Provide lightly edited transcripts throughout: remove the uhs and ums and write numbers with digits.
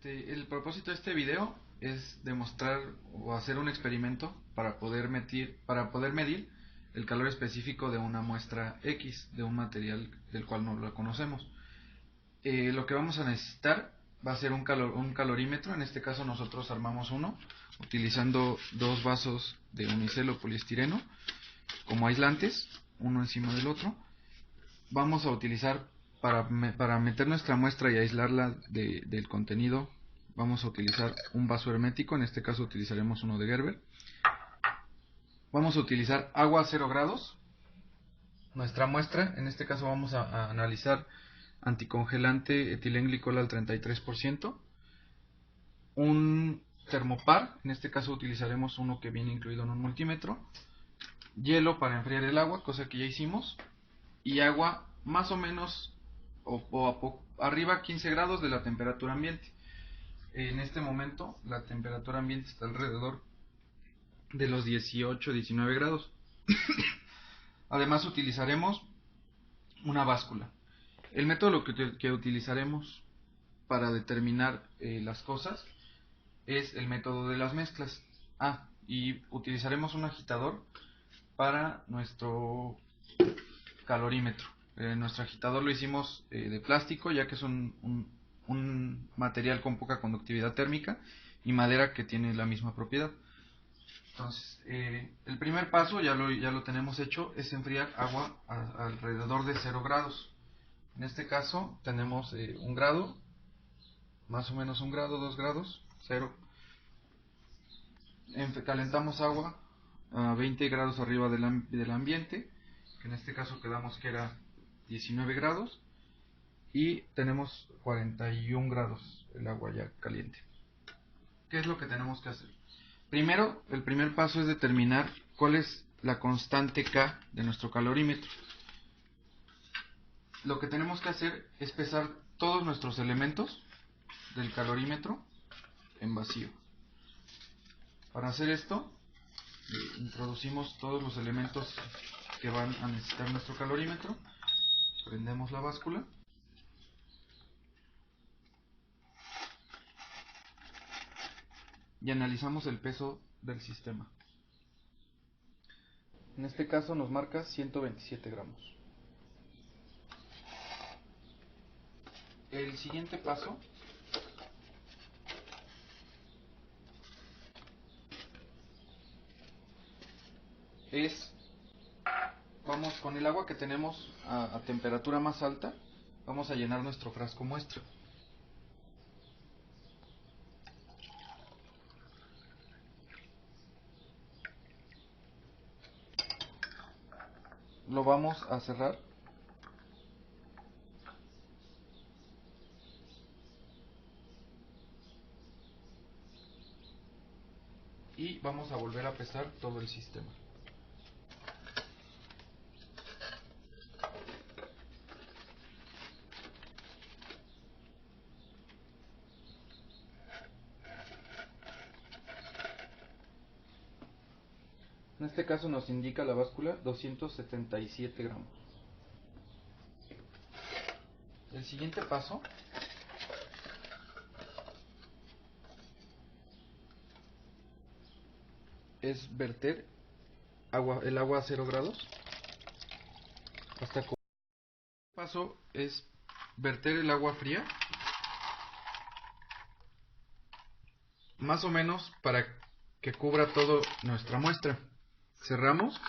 El propósito de este video es demostrar o hacer un experimento para poder medir el calor específico de una muestra X, de un material del cual no lo conocemos. Lo que vamos a necesitar va a ser un calorímetro. En este caso nosotros armamos uno utilizando dos vasos de unicel o poliestireno como aislantes, uno encima del otro. Vamos a utilizar para meter nuestra muestra y aislarla del contenido, vamos a utilizar un vaso hermético. En este caso utilizaremos uno de Gerber. Vamos a utilizar agua a 0 grados. Nuestra muestra, en este caso vamos a analizar anticongelante etilenglicol al 33%. Un termopar, en este caso utilizaremos uno que viene incluido en un multímetro. Hielo para enfriar el agua, cosa que ya hicimos. Y agua más o menos arriba 15 grados de la temperatura ambiente. En este momento la temperatura ambiente está alrededor de los 18-19 grados. Además utilizaremos una báscula. El método que utilizaremos para determinar las cosas es el método de las mezclas. Y utilizaremos un agitador para nuestro calorímetro. Nuestro agitador lo hicimos de plástico, ya que es un material con poca conductividad térmica, y madera que tiene la misma propiedad. Entonces, el primer paso ya lo tenemos hecho, es enfriar agua alrededor de 0 grados. En este caso tenemos 1 grado, más o menos 1 grado, 2 grados, 0. Calentamos agua a 20 grados arriba del ambiente, que en este caso quedamos que era 19 grados, y tenemos 41 grados el agua ya caliente. ¿Qué es lo que tenemos que hacer? Primero, el primer paso es determinar cuál es la constante K de nuestro calorímetro. Lo que tenemos que hacer es pesar todos nuestros elementos del calorímetro en vacío. Para hacer esto, introducimos todos los elementos que van a necesitar nuestro calorímetro. Prendemos la báscula. Y analizamos el peso del sistema. En este caso nos marca 127 gramos. El siguiente paso vamos con el agua que tenemos a temperatura más alta, vamos a llenar nuestro frasco muestra. Lo vamos a cerrar y vamos a volver a pesar todo el sistema. En este caso nos indica la báscula 277 gramos. El siguiente paso es verter el agua a 0 grados hasta el paso es verter el agua fría, más o menos para que cubra toda nuestra muestra. Cerramos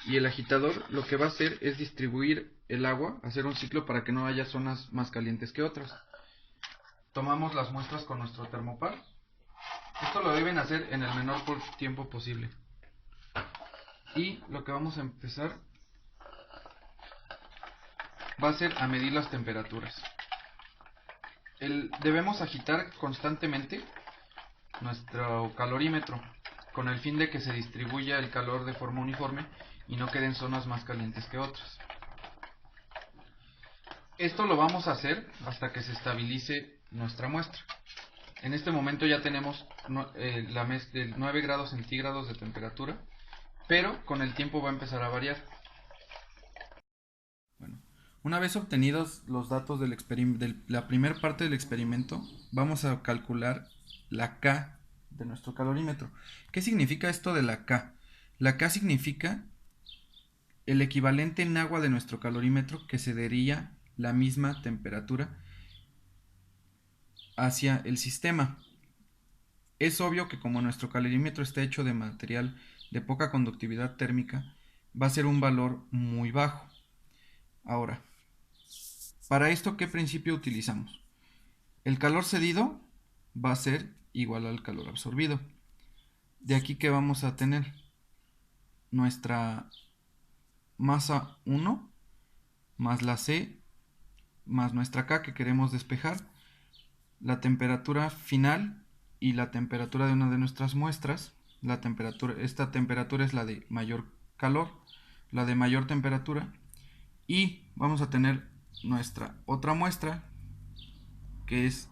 y el agitador lo que va a hacer es distribuir el agua, hacer un ciclo para que no haya zonas más calientes que otras. Tomamos las muestras con nuestro termopar. Esto lo deben hacer en el menor tiempo posible. Y lo que vamos a empezar va a ser a medir las temperaturas. Debemos agitar constantemente nuestro calorímetro con el fin de que se distribuya el calor de forma uniforme y no queden zonas más calientes que otras. Esto lo vamos a hacer hasta que se estabilice nuestra muestra. En este momento ya tenemos 9 grados centígrados de temperatura, pero con el tiempo va a empezar a variar. Bueno, Una vez obtenidos los datos de la primera parte del experimento, vamos a calcular la K de nuestro calorímetro. ¿Qué significa esto de la K? La K significa el equivalente en agua de nuestro calorímetro que cedería la misma temperatura hacia el sistema. Es obvio que como nuestro calorímetro está hecho de material de poca conductividad térmica, va a ser un valor muy bajo. Ahora, para esto, ¿qué principio utilizamos? El calor cedido va a ser igual al calor absorbido. De aquí que vamos a tener nuestra masa 1 más la C más nuestra K que queremos despejar, la temperatura final y la temperatura de una de nuestras muestras. Esta temperatura es la de mayor calor, la de mayor temperatura, y vamos a tener nuestra otra muestra que es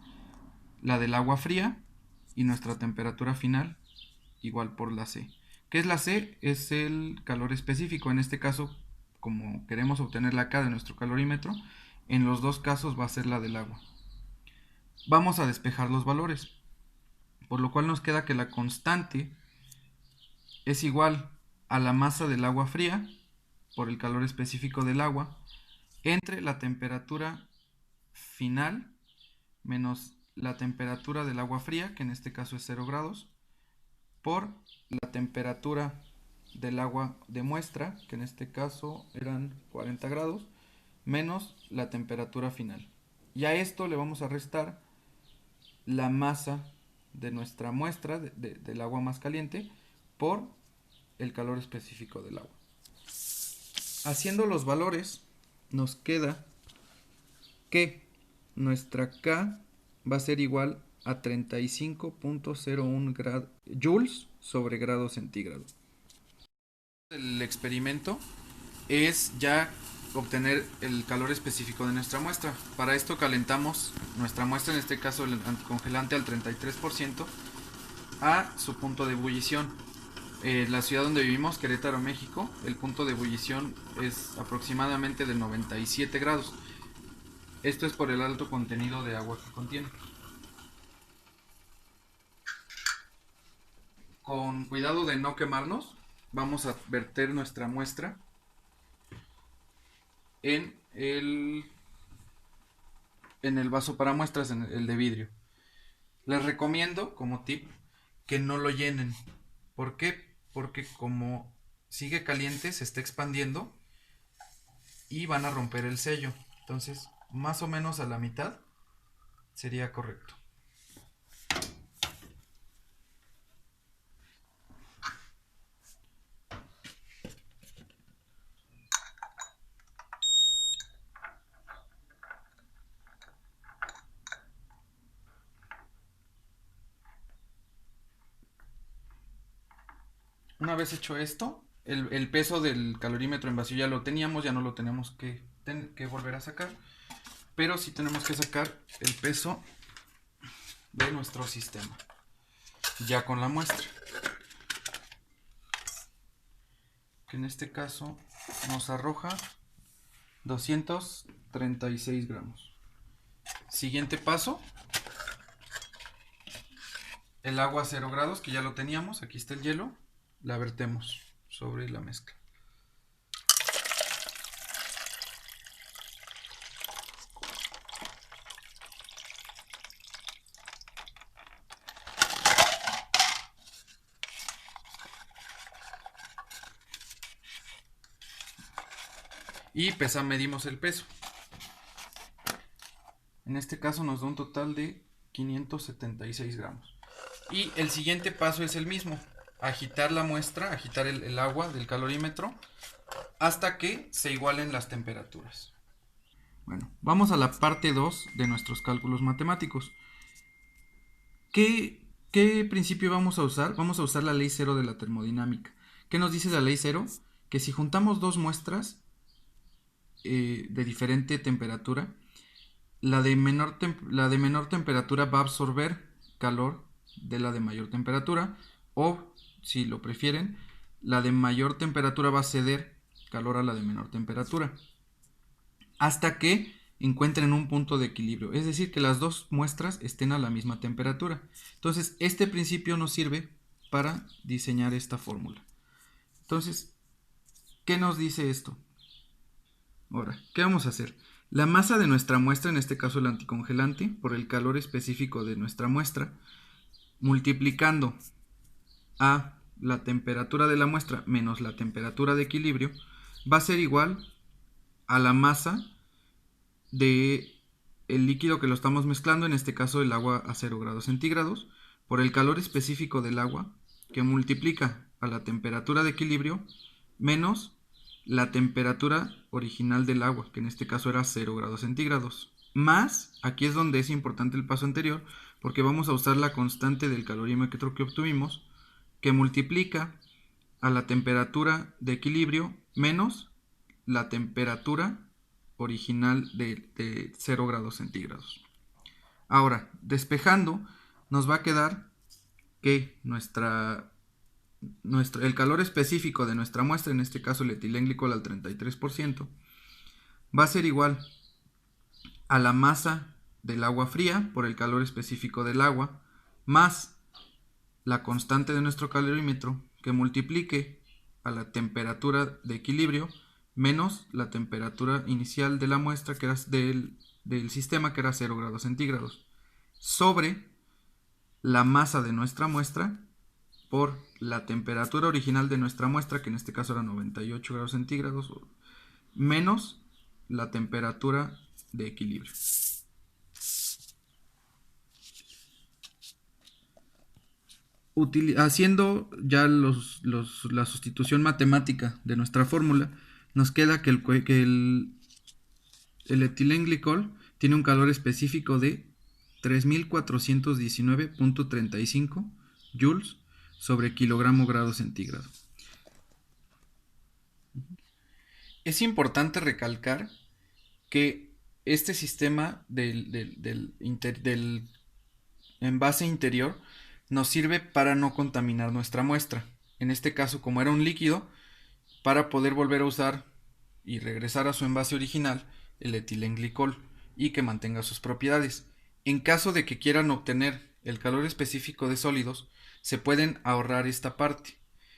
la del agua fría y nuestra temperatura final igual por la C. ¿Qué es la C? Es el calor específico. En este caso, como queremos obtener la K de nuestro calorímetro, en los dos casos va a ser la del agua. Vamos a despejar los valores, por lo cual nos queda que la constante es igual a la masa del agua fría por el calor específico del agua entre la temperatura final menos la temperatura del agua fría, que en este caso es 0 grados, por la temperatura del agua de muestra, que en este caso eran 40 grados, menos la temperatura final. Y a esto le vamos a restar la masa de nuestra muestra del agua más caliente por el calor específico del agua. Haciendo los valores, nos queda que nuestra K va a ser igual a 35.01 joules sobre grado centígrado. El experimento es ya obtener el calor específico de nuestra muestra. Para esto calentamos nuestra muestra, en este caso el anticongelante al 33%, a su punto de ebullición. La ciudad donde vivimos, Querétaro, México, el punto de ebullición es aproximadamente de 97 grados. Esto es por el alto contenido de agua que contiene. Con cuidado de no quemarnos, vamos a verter nuestra muestra en el vaso para muestras, en el de vidrio. Les recomiendo, como tip, que no lo llenen. ¿Por qué? Porque como sigue caliente, se está expandiendo y van a romper el sello. Entonces, más o menos a la mitad sería correcto. Una vez hecho esto, el peso del calorímetro en vacío ya lo teníamos, ya no lo tenemos que volver a sacar, pero sí tenemos que sacar el peso de nuestro sistema, ya con la muestra, que en este caso nos arroja 236 gramos. Siguiente paso, el agua a 0 grados, que ya lo teníamos, aquí está el hielo, la vertemos sobre la mezcla. Y medimos el peso. En este caso nos da un total de 576 gramos. Y el siguiente paso es el mismo. Agitar la muestra, agitar el agua del calorímetro hasta que se igualen las temperaturas. Bueno, vamos a la parte 2 de nuestros cálculos matemáticos. ¿Qué principio vamos a usar? Vamos a usar la ley cero de la termodinámica. ¿Qué nos dice la ley cero? Que si juntamos dos muestras de diferente temperatura, la de menor temperatura va a absorber calor de la de mayor temperatura, o si lo prefieren, la de mayor temperatura va a ceder calor a la de menor temperatura. hasta que encuentren un punto de equilibrio, es decir, que las dos muestras estén a la misma temperatura. Entonces, este principio nos sirve para diseñar esta fórmula. Entonces, ¿qué nos dice esto? Ahora, ¿qué vamos a hacer? La masa de nuestra muestra, en este caso el anticongelante, por el calor específico de nuestra muestra, multiplicando a la temperatura de la muestra menos la temperatura de equilibrio, va a ser igual a la masa de el líquido que lo estamos mezclando, en este caso el agua a 0 grados centígrados, por el calor específico del agua, que multiplica a la temperatura de equilibrio menos la temperatura original del agua, que en este caso era 0 grados centígrados, más, aquí es donde es importante el paso anterior, porque vamos a usar la constante del calorímetro que obtuvimos, que multiplica a la temperatura de equilibrio menos la temperatura original de 0 grados centígrados. Ahora, despejando, nos va a quedar que el calor específico de nuestra muestra, en este caso el etilenglicol al 33%, va a ser igual a la masa del agua fría por el calor específico del agua, más la constante de nuestro calorímetro, que multiplique a la temperatura de equilibrio menos la temperatura inicial de la muestra, que era del sistema, que era 0 grados centígrados, sobre la masa de nuestra muestra por la temperatura original de nuestra muestra, que en este caso era 98 grados centígrados, menos la temperatura de equilibrio. Haciendo ya la sustitución matemática de nuestra fórmula, nos queda que el etilenglicol tiene un calor específico de 3419.35 joules sobre kilogramo grado centígrado. Es importante recalcar que este sistema del envase interior nos sirve para no contaminar nuestra muestra. En este caso, como era un líquido, para poder volver a usar y regresar a su envase original el etilenglicol y que mantenga sus propiedades. En caso de que quieran obtener el calor específico de sólidos, se pueden ahorrar esta parte.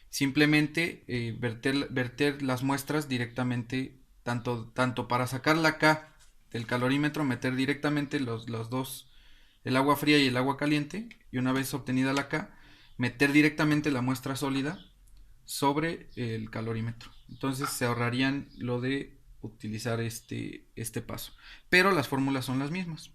Simplemente verter las muestras directamente, tanto para sacar la K del calorímetro, meter directamente los dos, el agua fría y el agua caliente, y una vez obtenida la K, meter directamente la muestra sólida sobre el calorímetro. Entonces se ahorrarían lo de utilizar este paso, pero las fórmulas son las mismas.